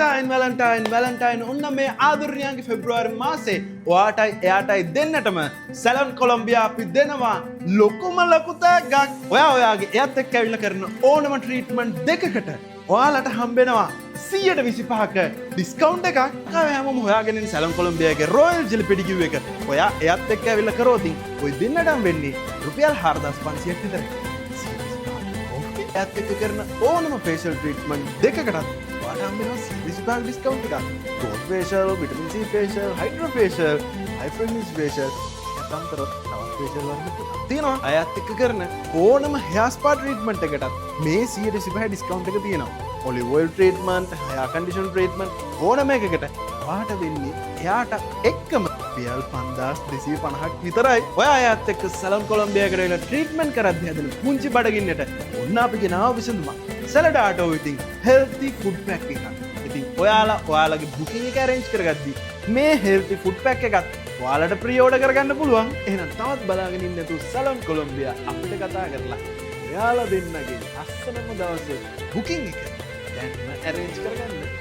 Valentine ඔන්න මේ ආදුරණයාගේ ෆෙබ්‍රුවාරි මාසේ ඔයාටයි එයාටයි දෙන්නටම සැලොන් කොලොම්බියා අපි දෙනවා ලොකුම ලොකු තෑග්ගක්. ඔයාගේ එයත් එක්ක ඇවිල්ලා කරන ඕනම ට්‍රීට්මන්ට් දෙකකට ඔයාලට හම්බෙනවා 125ක ඩිස්කවුන්ට් එකක්. හැමෝම හොයාගෙන සැලොන් කොලොම්බියාගේ රොයල් ජෙලි පෙඩිකියු එක. ඔයා එයත් එක්ක ඇවිල්ලා කරොත් ඔය දෙන්නටම වෙන්නේ රුපියල් 4500ක් විතරයි. එයත් එක්ක කරන ඕනම ෆේෂල් ට්‍රීට්මන්ට් දෙකකටත් ඔයාට හම්බෙනවා 125 ඩිස්කවුන්ට් එකක්. Gold facial, vitamin C facial, hydro facial, හයිෆ්‍රෙන්ස් ෆේෂල්, අතම්තරත් තවත් ෆේෂල් වර්ග තියෙනවා. අයත් එක්ක කරන ඕනම හෙයාර් ස්පා ට්‍රීට්මන්ට් එකටත් මේ 125 ඩිස්කවුන්ට් එක තියෙනවා. Olive oil treatment, hair condition treatment ඕනම එකකට ඔයාට වෙන්නේ එයාට එක්කම රුපියල් 5250ක් විතරයි. ඔයා අයත් එක්ක සැලොන් කොලොම්බියාකට වෙලා ට්‍රීට්මන්ට් කරද්දී හැදෙන පුංචි බඩගින්නට ඔන්න අපි ගෙනාව විසඳුමක්. සැලඩාටෝ ඉතින් හෙල්ති ෆුඩ් පැක් එකක්. ඉතින් ඔයාලගේ බුකින් එක arrange කරගද්දී මේ හෙල්ති ෆුඩ් පැක් එකත් ඔයාලට ප්‍රී ඕඩර් කරගන්න පුළුවන්. එහෙනම් තවත් බලාගෙන ඉන්න තු සැලොන් කොලොම්බියා අපිට කතා කරලා ඔයාලා දෙන්නගේ අස්සනම දවසේ බුකින් එක දැන්ම arrange කරගන්න.